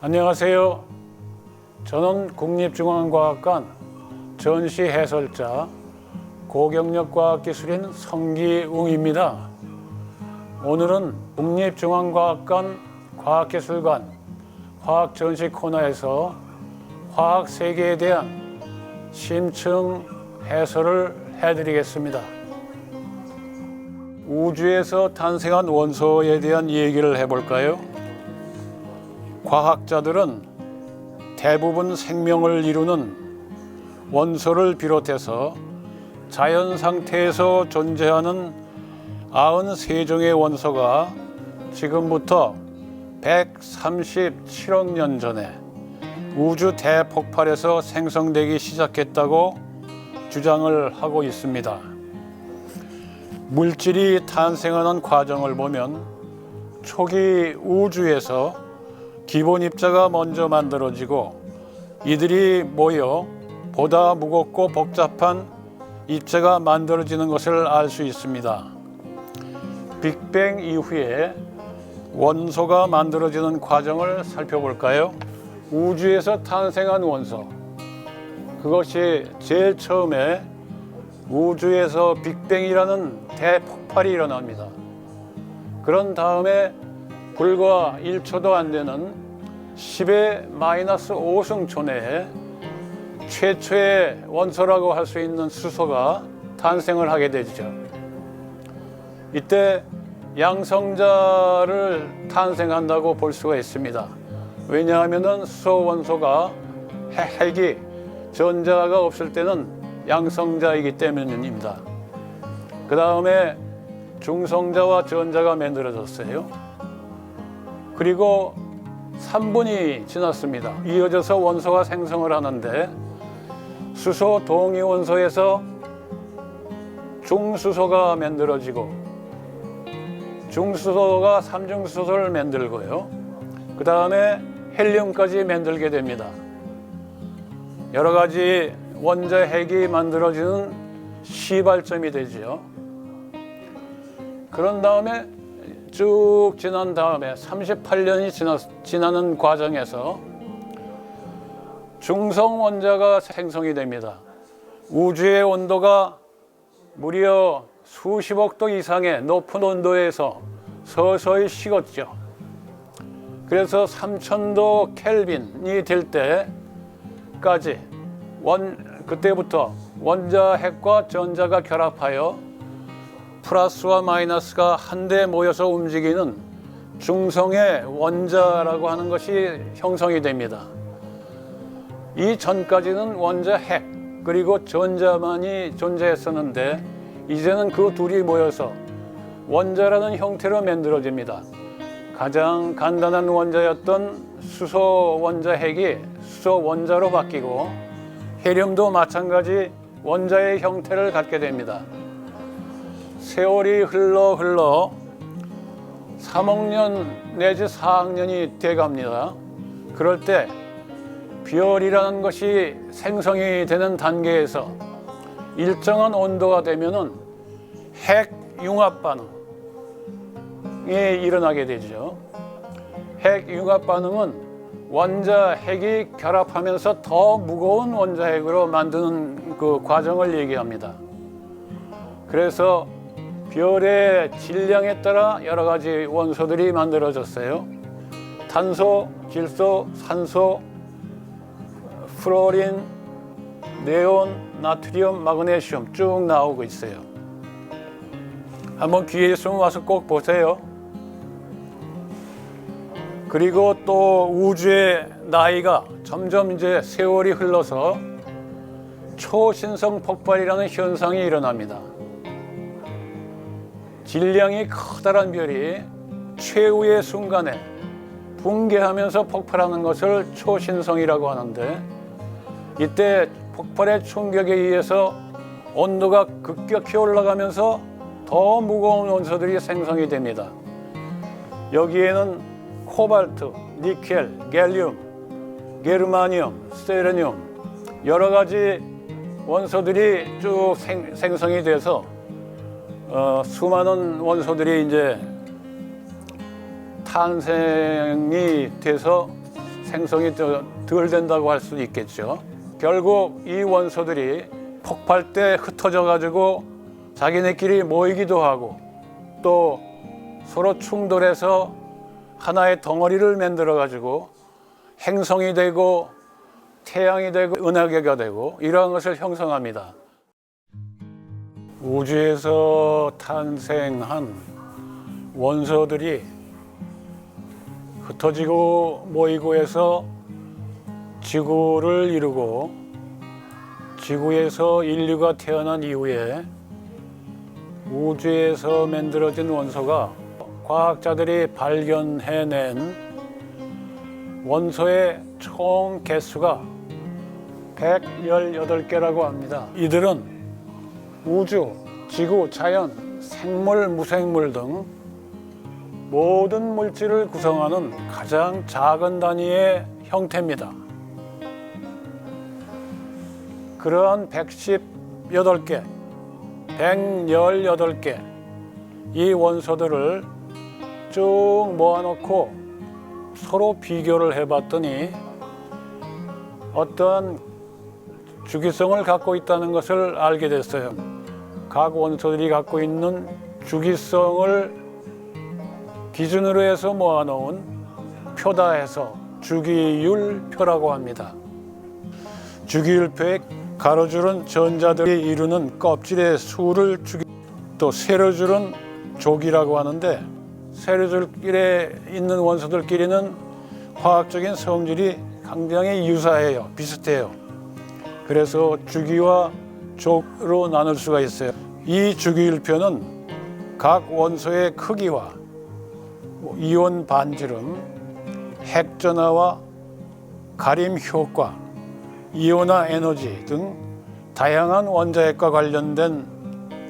안녕하세요. 저는 국립중앙과학관 전시해설자 고경력과학기술인 성기웅입니다. 오늘은 국립중앙과학관 과학기술관 화학전시 코너에서 화학세계에 대한 심층 해설을 해드리겠습니다. 우주에서 탄생한 원소에 대한 얘기를 해볼까요? 과학자들은 대부분 생명을 이루는 원소를 비롯해서 자연 상태에서 존재하는 93종의 원소가 지금부터 137억 년 전에 우주 대폭발에서 생성되기 시작했다고 주장을 하고 있습니다. 물질이 탄생하는 과정을 보면 초기 우주에서 기본 입자가 먼저 만들어지고 이들이 모여 보다 무겁고 복잡한 입자가 만들어지는 것을 알 수 있습니다. 빅뱅 이후에 원소가 만들어지는 과정을 살펴볼까요? 우주에서 탄생한 원소, 그것이 제일 처음에 우주에서 빅뱅이라는 대폭발이 일어납니다. 그런 다음에 불과 1초도 안 되는 10의 마이너스 5승 내에 최초의 원소라고 할 수 있는 수소가 탄생을 하게 되죠. 이때 양성자를 탄생한다고 볼 수가 있습니다. 왜냐하면 수소 원소가 핵이 전자가 없을 때는 양성자이기 때문입니다. 그 다음에 중성자와 전자가 만들어졌어요. 그리고 3분이 지났습니다. 이어져서 원소가 생성을 하는데 수소 동위 원소에서 중수소가 만들어지고 중수소가 삼중수소를 만들고요. 그 다음에 헬륨까지 만들게 됩니다. 여러 가지 원자 핵이 만들어지는 시발점이 되죠. 그런 다음에 쭉 지난 다음에 38년이 지나는 과정에서 중성 원자가 생성이 됩니다. 우주의 온도가 무려 수십억 도 이상의 높은 온도에서 서서히 식었죠. 그래서 3000도 켈빈이 될 때까지 그때부터 원자 핵과 전자가 결합하여 플러스와 마이너스가 한데 모여서 움직이는 중성의 원자라고 하는 것이 형성이 됩니다. 이 전까지는 원자 핵 그리고 전자만이 존재했었는데 이제는 그 둘이 모여서 원자라는 형태로 만들어집니다. 가장 간단한 원자였던 수소 원자 핵이 수소 원자로 바뀌고 헬륨도 마찬가지 원자의 형태를 갖게 됩니다. 세월이 흘러 3억 년 내지 4억 년이 돼갑니다. 그럴 때 별이라는 것이 생성이 되는 단계에서 일정한 온도가 되면은 핵 융합 반응이 일어나게 되죠. 핵 융합 반응은 원자 핵이 결합하면서 더 무거운 원자 핵으로 만드는 그 과정을 얘기합니다. 그래서 별의 질량에 따라 여러 가지 원소들이 만들어졌어요. 탄소, 질소, 산소, 플로린, 네온, 나트륨, 마그네슘 쭉 나오고 있어요. 한번 기회 있으면 와서 꼭 보세요. 그리고 또 우주의 나이가 점점 이제 세월이 흘러서 초신성 폭발이라는 현상이 일어납니다. 질량이 커다란 별이 최후의 순간에 붕괴하면서 폭발하는 것을 초신성이라고 하는데 이때 폭발의 충격에 의해서 온도가 급격히 올라가면서 더 무거운 원소들이 생성이 됩니다. 여기에는 코발트, 니켈, 갤륨, 게르마늄, 세레늄 여러 가지 원소들이 쭉 생성이 돼서 수많은 원소들이 이제 탄생이 돼서 생성이 덜 된다고 할 수 있겠죠. 결국 이 원소들이 폭발 때 흩어져 가지고 자기네끼리 모이기도 하고 또 서로 충돌해서 하나의 덩어리를 만들어 가지고 행성이 되고 태양이 되고 은하계가 되고 이러한 것을 형성합니다. 우주에서 탄생한 원소들이 흩어지고 모이고 해서 지구를 이루고 지구에서 인류가 태어난 이후에 우주에서 만들어진 원소가 과학자들이 발견해낸 원소의 총 개수가 118개라고 합니다. 이들은 우주, 지구, 자연, 생물, 무생물 등 모든 물질을 구성하는 가장 작은 단위의 형태입니다. 그러한 118개, 118개 이 원소들을 쭉 모아놓고 서로 비교를 해봤더니 어떠한 주기성을 갖고 있다는 것을 알게 됐어요. 각 원소들이 갖고 있는 주기성을 기준으로 해서 모아놓은 표다 해서 주기율표라고 합니다. 주기율표의 가로줄은 전자들이 이루는 껍질의 수를 또 세로줄은 족이라고 하는데 세로줄끼리 있는 원소들끼리는 화학적인 성질이 굉장히 유사해요. 비슷해요. 그래서 주기와 족으로 나눌 수가 있어요. 이 주기율표는 각 원소의 크기와 이온 반지름, 핵전하와 가림 효과, 이온화 에너지 등 다양한 원자핵과 관련된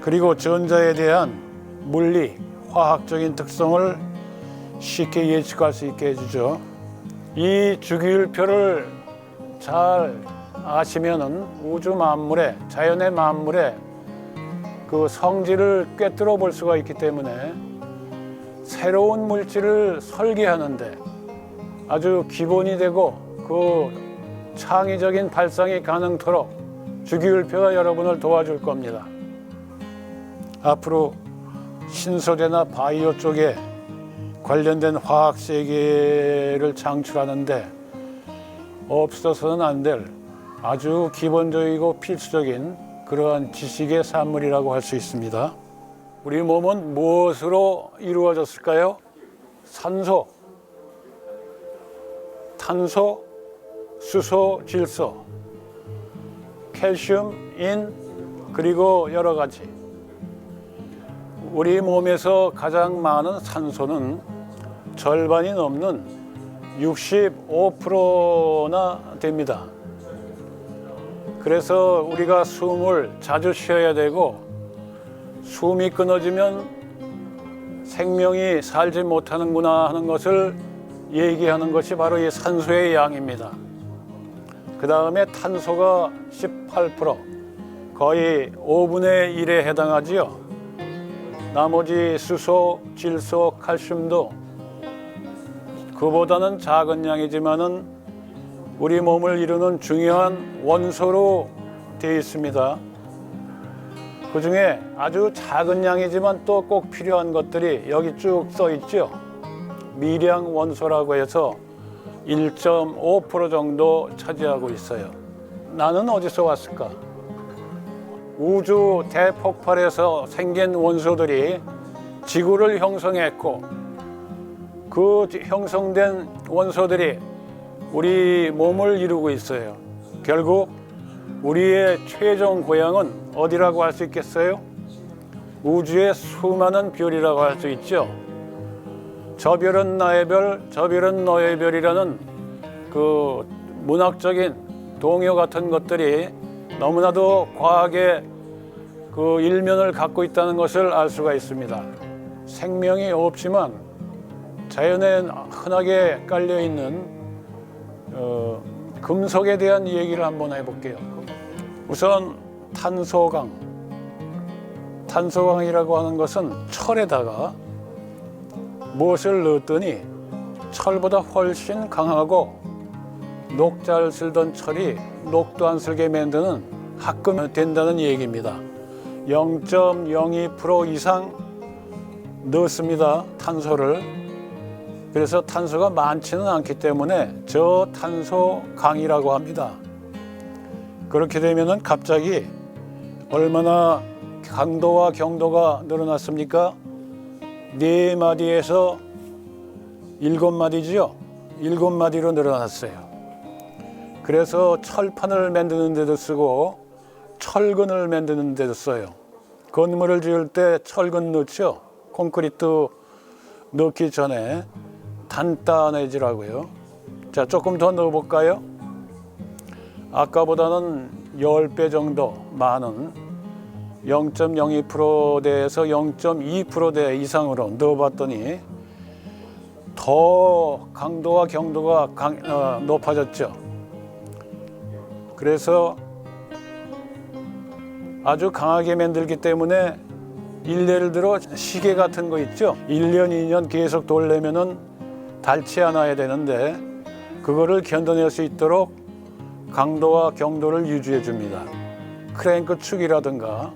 그리고 전자에 대한 물리, 화학적인 특성을 쉽게 예측할 수 있게 해주죠. 이 주기율표를 잘 아시면은 우주 만물의, 자연의 만물의 그 성질을 꿰뚫어 볼 수가 있기 때문에 새로운 물질을 설계하는데 아주 기본이 되고 그 창의적인 발상이 가능토록 주기율표가 여러분을 도와줄 겁니다. 앞으로 신소재나 바이오 쪽에 관련된 화학 세계를 창출하는데 없어서는 안 될 아주 기본적이고 필수적인 그러한 지식의 산물이라고 할 수 있습니다. 우리 몸은 무엇으로 이루어졌을까요? 산소, 탄소, 수소, 질소, 칼슘, 인, 그리고 여러 가지. 우리 몸에서 가장 많은 산소는 절반이 넘는 65%나 됩니다. 그래서 우리가 숨을 자주 쉬어야 되고 숨이 끊어지면 생명이 살지 못하는구나 하는 것을 얘기하는 것이 바로 이 산소의 양입니다. 그 다음에 탄소가 18%, 거의 5분의 1에 해당하지요. 나머지 수소, 질소, 칼슘도 그보다는 작은 양이지만은 우리 몸을 이루는 중요한 원소로 되어 있습니다. 그 중에 아주 작은 양이지만 또 꼭 필요한 것들이 여기 쭉 써 있죠. 미량 원소라고 해서 1.5% 정도 차지하고 있어요. 나는 어디서 왔을까? 우주 대폭발에서 생긴 원소들이 지구를 형성했고 그 형성된 원소들이 우리 몸을 이루고 있어요. 결국 우리의 최종 고향은 어디라고 할 수 있겠어요? 우주의 수많은 별이라고 할 수 있죠. 저 별은 나의 별, 저 별은 너의 별이라는 그 문학적인 동요 같은 것들이 너무나도 과학의 그 일면을 갖고 있다는 것을 알 수가 있습니다. 생명이 없지만 자연에 흔하게 깔려 있는 금속에 대한 얘기를 한번 해볼게요. 우선 탄소광이라고 하는 것은 철에다가 무엇을 넣었더니 철보다 훨씬 강하고 녹 잘 쓸던 철이 녹도 안 쓸게 만드는 합금이 된다는 얘기입니다. 0.02% 이상 넣습니다, 탄소를. 그래서 탄소가 많지는 않기 때문에 저탄소 강이라고 합니다. 그렇게 되면은 갑자기 얼마나 강도와 경도가 늘어났습니까? 4마디에서 7마디죠. 7마디로 늘어났어요. 그래서 철판을 만드는 데도 쓰고 철근을 만드는 데도 써요. 건물을 지을 때 철근 넣죠. 콘크리트 넣기 전에 단단해지라고요. 자, 조금 더 넣어볼까요? 아까보다는 10배 정도 많은 0.02%대에서 0.2%대 이상으로 넣어봤더니 더 강도와 경도가 높아졌죠. 그래서 아주 강하게 만들기 때문에 예를 들어 시계 같은 거 있죠. 1년, 2년 계속 돌려면은 닳지 않아야 되는데 그거를 견뎌낼 수 있도록 강도와 경도를 유지해 줍니다. 크랭크 축이라든가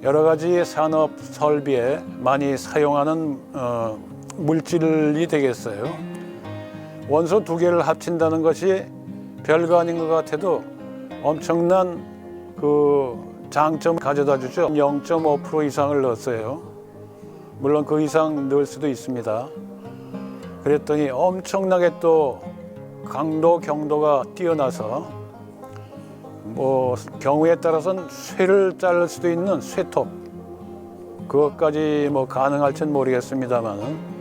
여러 가지 산업 설비에 많이 사용하는 물질이 되겠어요. 원소 2개를 합친다는 것이 별거 아닌 것 같아도 엄청난 그 장점 가져다 주죠. 0.5% 이상을 넣었어요. 물론 그 이상 넣을 수도 있습니다. 그랬더니 엄청나게 또 강도, 경도가 뛰어나서 뭐 경우에 따라서는 쇠를 자를 수도 있는 쇠톱, 그것까지 뭐 가능할지는 모르겠습니다만은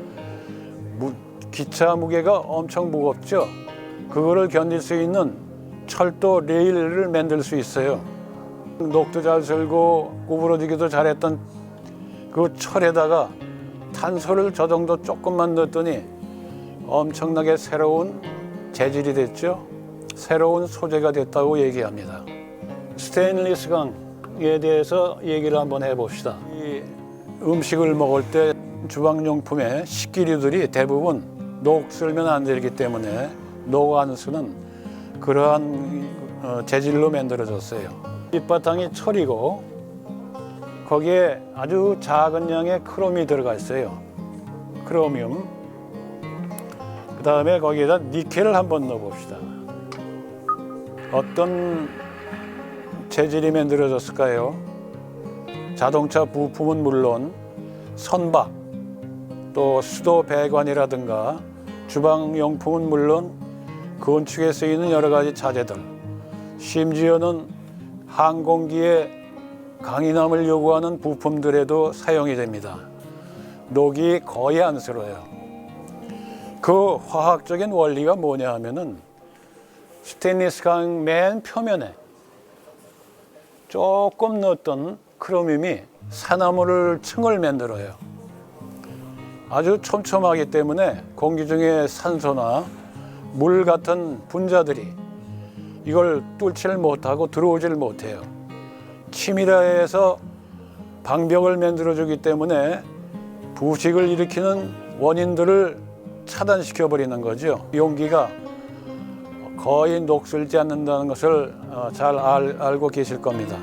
기차 무게가 엄청 무겁죠. 그거를 견딜 수 있는 철도 레일을 만들 수 있어요. 녹도 잘 쓸고 구부러지기도 잘했던 그 철에다가 탄소를 저 정도 조금만 넣었더니 엄청나게 새로운 재질이 됐죠. 새로운 소재가 됐다고 얘기합니다. 스테인리스 강에 대해서 얘기를 한번 해봅시다. 이 음식을 먹을 때 주방용품의 식기류들이 대부분 녹 쓸면 안 되기 때문에 녹 안 쓰는 그러한 재질로 만들어졌어요. 밑바탕이 철이고 거기에 아주 작은 양의 크롬이 들어가 있어요. 크로미움. 그 다음에 거기에다 니켈을 한번 넣어봅시다. 어떤 재질이 만들어졌을까요? 자동차 부품은 물론 선박, 또 수도 배관이라든가 주방용품은 물론 건축에 쓰이는 여러 가지 자재들, 심지어는 항공기에 강인함을 요구하는 부품들에도 사용이 됩니다. 녹이 거의 안 슬어요. 그 화학적인 원리가 뭐냐 하면은 스테인리스 강 맨 표면에 조금 넣었던 크로뮴이 산화물 층을 만들어요. 아주 촘촘하기 때문에 공기 중에 산소나 물 같은 분자들이 이걸 뚫지를 못하고 들어오지를 못해요. 치밀하여서 방벽을 만들어주기 때문에 부식을 일으키는 원인들을 차단시켜 버리는 거죠. 용기가 거의 녹슬지 않는다는 것을 잘 알고 계실 겁니다.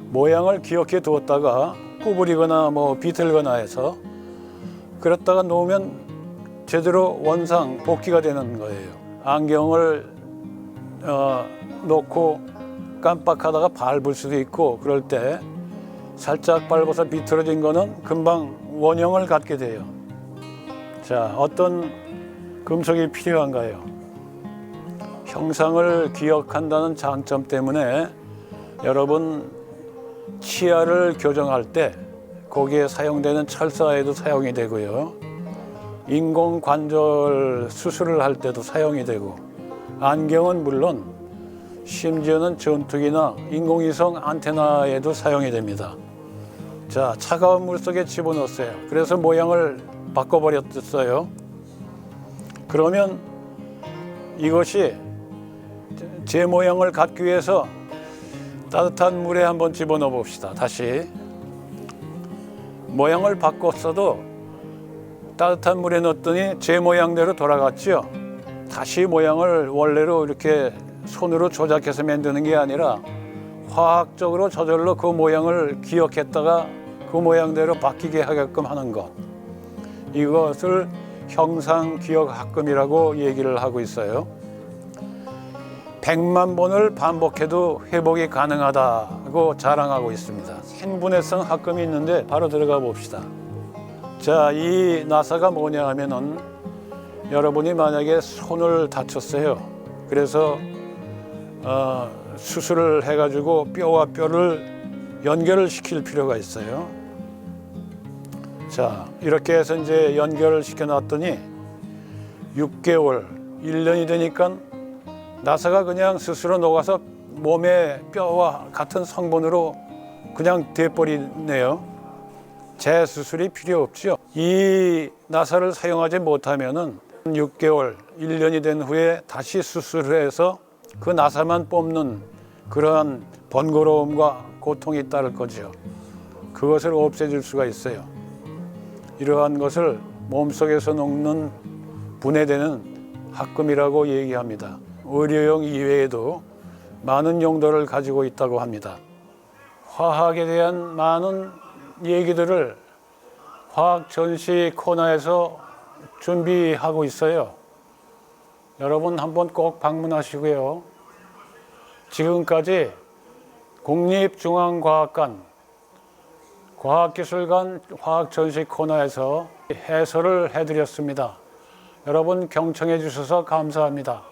모양을 기억해 두었다가 구부리거나 뭐 비틀거나 해서 그랬다가 놓으면 제대로 원상 복귀가 되는 거예요. 안경을 놓고 깜빡하다가 밟을 수도 있고 그럴 때 살짝 밟아서 비틀어진 거는 금방 원형을 갖게 돼요. 자, 어떤 금속이 필요한가요? 형상을 기억한다는 장점 때문에 여러분 치아를 교정할 때 거기에 사용되는 철사에도 사용이 되고요. 인공관절 수술을 할 때도 사용이 되고 안경은 물론 심지어는 전투기나 인공위성 안테나에도 사용이 됩니다. 자, 차가운 물 속에 집어넣었어요. 그래서 모양을 바꿔버렸어요. 그러면 이것이 제 모양을 갖기 위해서 따뜻한 물에 한번 집어넣어 봅시다. 다시 모양을 바꿨어도 따뜻한 물에 넣었더니 제 모양대로 돌아갔죠. 다시 모양을 원래로 이렇게 손으로 조작해서 만드는 게 아니라 화학적으로 저절로 그 모양을 기억했다가 그 모양대로 바뀌게 하게끔 하는 것. 이것을 형상기억합금이라고 얘기를 하고 있어요. 100만 번을 반복해도 회복이 가능하다고 자랑하고 있습니다. 생분해성 합금이 있는데 바로 들어가 봅시다. 자, 이 나사가 뭐냐 하면은 여러분이 만약에 손을 다쳤어요. 그래서 수술을 해가지고 뼈와 뼈를 연결을 시킬 필요가 있어요. 자, 이렇게 해서 이제 연결을 시켜놨더니 6개월, 1년이 되니까 나사가 그냥 스스로 녹아서 몸의 뼈와 같은 성분으로 그냥 돼버리네요. 재수술이 필요 없죠. 이 나사를 사용하지 못하면은 6개월, 1년이 된 후에 다시 수술을 해서 그 나사만 뽑는 그러한 번거로움과 고통이 따를 거죠. 그것을 없애줄 수가 있어요. 이러한 것을 몸속에서 녹는 분해되는 합금이라고 얘기합니다. 의료용 이외에도 많은 용도를 가지고 있다고 합니다. 화학에 대한 많은 얘기들을 화학 전시 코너에서 준비하고 있어요. 여러분 한번 꼭 방문하시고요. 지금까지 국립중앙과학관 과학기술관 화학 전시 코너에서 해설을 해드렸습니다. 여러분 경청해 주셔서 감사합니다.